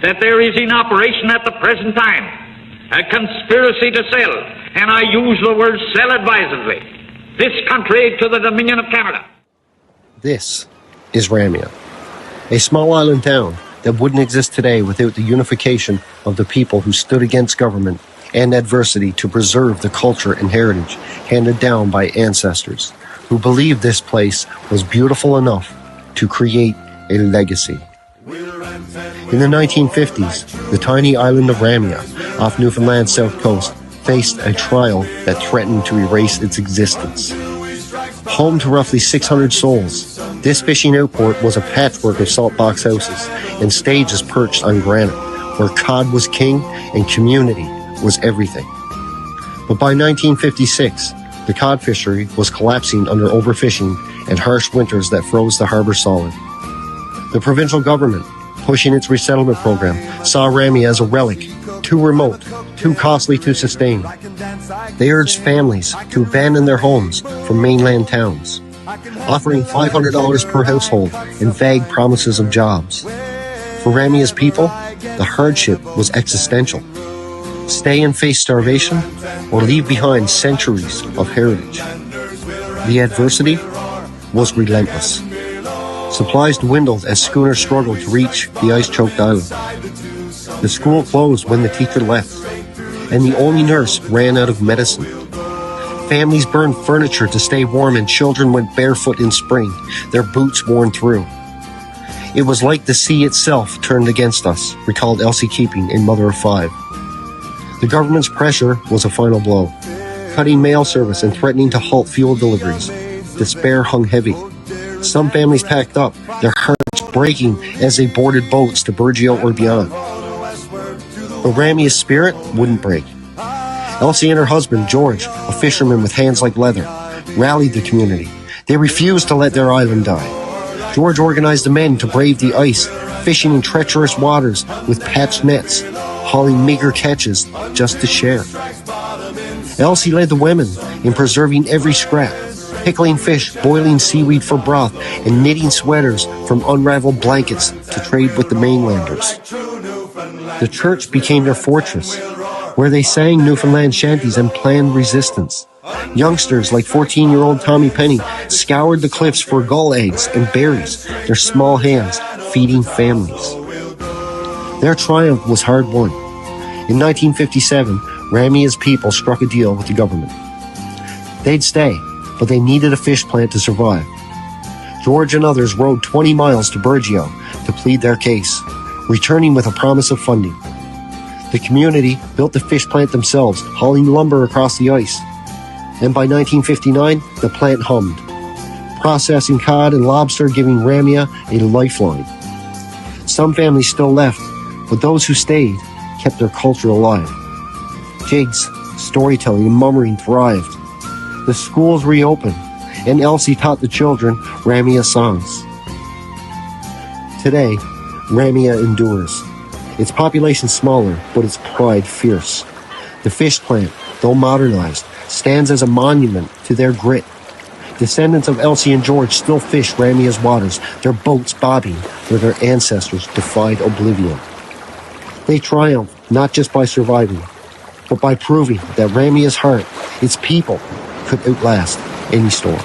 that there is in operation at the present time a conspiracy to sell, and I use the word sell advisedly, this country to the Dominion of Canada. This is Ramia, a small island town that wouldn't exist today without the unification of the people who stood against government and adversity to preserve the culture and heritage handed down by ancestors who believed this place was beautiful enough to create a legacy. In the 1950s, the tiny island of Ramia off Newfoundland's south coast faced a trial that threatened to erase its existence. Home to roughly 600 souls, this fishing outport was a patchwork of salt box houses and stages perched on granite, where cod was king and community was everything. But by 1956, the cod fishery was collapsing under overfishing and harsh winters that froze the harbor solid. The provincial government, pushing its resettlement program, saw Ramia as a relic, too remote, too costly to sustain. They urged families to abandon their homes from mainland towns, offering $500 per household and vague promises of jobs. For Ramia's people, the hardship was existential. Stay and face starvation, or leave behind centuries of heritage. The adversity was relentless. Supplies dwindled as schooners struggled to reach the ice-choked island. The school closed when the teacher left, and the only nurse ran out of medicine. Families burned furniture to stay warm, and children went barefoot in spring, their boots worn through. It was like the sea itself turned against us, recalled Elsie Keeping, a mother of 5. The government's pressure was a final blow, cutting mail service and threatening to halt fuel deliveries. Despair hung heavy. Some families packed up, their hearts breaking as they boarded boats to Burgeo or beyond. But Ramia's spirit wouldn't break. Elsie and her husband, George, a fisherman with hands like leather, rallied the community. They refused to let their island die. George organized the men to brave the ice, fishing in treacherous waters with patched nets, hauling meager catches just to share. Elsie led the women in preserving every scrap, pickling fish, boiling seaweed for broth, and knitting sweaters from unraveled blankets to trade with the mainlanders. The church became their fortress, where they sang Newfoundland shanties and planned resistance. Youngsters like 14-year-old Tommy Penny scoured the cliffs for gull eggs and berries, their small hands feeding families. Their triumph was hard won. In 1957, Ramia's people struck a deal with the government. They'd stay, but they needed a fish plant to survive. George and others rode 20 miles to Burgeo to plead their case, returning with a promise of funding. The community built the fish plant themselves, hauling lumber across the ice. And by 1959, the plant hummed, processing cod and lobster, giving Ramia a lifeline. Some families still left, but those who stayed kept their culture alive. Jigs, storytelling, and mummering thrived. The schools reopened, and Elsie taught the children Ramia songs. Today, Ramia endures. Its population smaller, but its pride fierce. The fish plant, though modernized, stands as a monument to their grit. Descendants of Elsie and George still fish Ramia's waters, their boats bobbing where their ancestors defied oblivion. They triumph not just by surviving, but by proving that Ramia's heart, its people, could outlast any storm.